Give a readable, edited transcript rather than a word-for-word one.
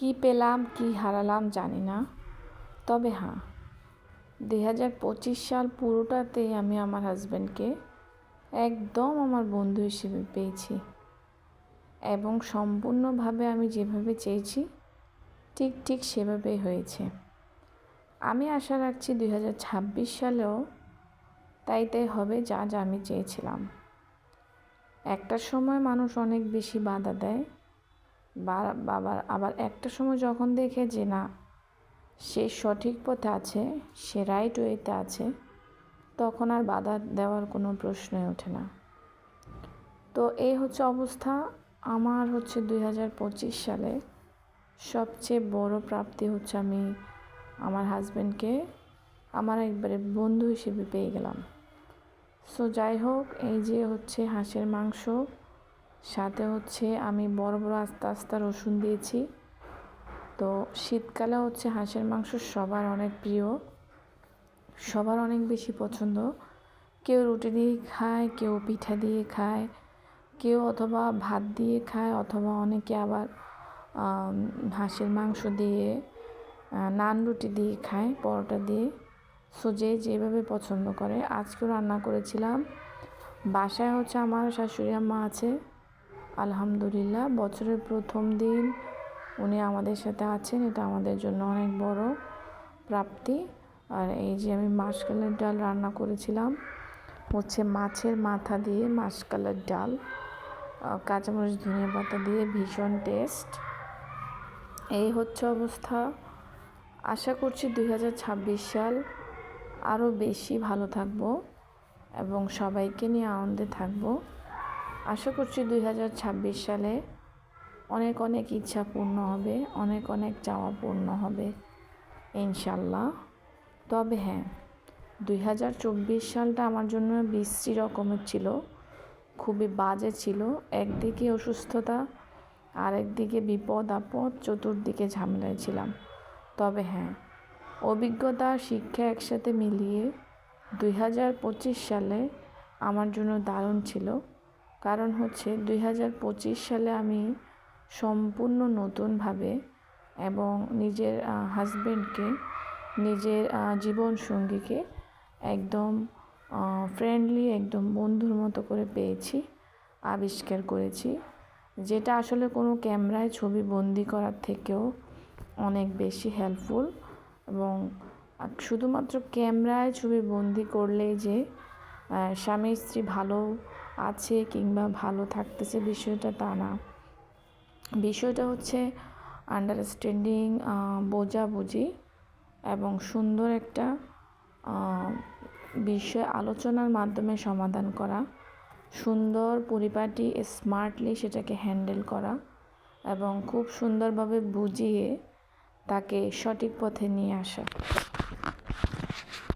কি পেলাম কি হারালাম জানি না, তবে হ্যাঁ 2025 সাল পুরোটাতেই আমি আমার হাজব্যান্ডকে একদম আমার বন্ধু হিসেবে পেয়েছি এবং সম্পূর্ণভাবে আমি যেভাবে চেয়েছি ঠিক সেভাবেই হয়েছে। আমি আশা রাখছি 2026 সালেও তাই হবে যা আমি চেয়েছিলাম। একটা সময় মানুষ অনেক বেশি বাধা দেয়, আবার একটা সময় যখন দেখে যে না সে সঠিক পথে আছে, সে রাইট ওয়েতে আছে, তখন আর বাধা দেওয়ার কোনো প্রশ্নই ওঠে না। তো এই হচ্ছে অবস্থা। আমার 2025 সালে সবচেয়ে বড় প্রাপ্তি হচ্ছে আমি আমার হাজব্যান্ডকে আমার একবারে বন্ধু হিসেবে পেয়ে গেলাম। সো যাই হোক, এই যে হাঁসের মাংস, সাথে আমি বড় আস্তা রসুন দিয়েছি। তো শীতকালে হাঁসের মাংস সবার অনেক প্রিয়, সবার অনেক বেশি পছন্দ। কেউ রুটি দিয়ে খায়, কেউ পিঠা দিয়ে খায়, কেউ অথবা ভাত দিয়ে খায়, অথবা অনেকে আবার হাঁসের মাংস দিয়ে নান রুটি দিয়ে খায়, পরোটা দিয়ে। সো যেভাবে পছন্দ করে। আজকেও রান্না করেছিলাম। বাসায় আমার শাশুড়ি আম্মা আছে, আলহামদুলিল্লাহ। বছরের প্রথম দিন উনি আমাদের সাথে আছেন, এটা আমাদের জন্য অনেক বড় প্রাপ্তি। আর এই যে আমি মাশকালের ডাল রান্না করেছিলাম, মাছের মাথা দিয়ে মাশকালের ডাল, কাঁচামরিচ ধনিয়া পাতা দিয়ে, ভীষণ টেস্ট। এই অবস্থা। আশা করছি 2026 সাল আরও বেশি ভালো থাকবো এবং সবাইকে নিয়ে আনন্দে থাকবো। আশা করছি 2026 সালে অনেক ইচ্ছা পূর্ণ হবে, অনেক চাওয়া পূর্ণ হবে ইনশাল্লাহ। তবে হ্যাঁ, 2024 সালটা আমার জন্য বিশ্রী রকমের ছিল, খুবই বাজে ছিল। একদিকে অসুস্থতা, আরেকদিকে বিপদ আপদ, চতুর্দিকে ঝামেলায় ছিলাম। তবে হ্যাঁ, অভিজ্ঞতা শিক্ষা একসাথে মিলিয়ে 2025 সালে আমার জন্য দারুণ ছিল। কারণ 2025 সালে আমি সম্পূর্ণ নতুনভাবে এবং নিজের হাজব্যান্ডকে, নিজের জীবন সঙ্গীকে একদম ফ্রেন্ডলি, একদম বন্ধুর মতো করে পেয়েছি, আবিষ্কার করেছি, যেটা আসলে কোনো ক্যামেরায় ছবি বন্দি করার থেকেও অনেক বেশি হেল্পফুল। এবং শুধুমাত্র ক্যামেরায় ছবি বন্দি করলেই যে স্বামী স্ত্রী ভালো আছে কিংবা ভালো থাকতেছে বিষয়টা তা না। বিষয়টা আন্ডারস্ট্যান্ডিং, বোঝাবুঝি এবং সুন্দর একটা বিষয় আলোচনার মাধ্যমে সমাধান করা, সুন্দর পরিপাটি স্মার্টলি সেটাকে হ্যান্ডেল করা এবং খুব সুন্দরভাবে বুঝিয়ে তাকে সঠিক পথে নিয়ে আসা।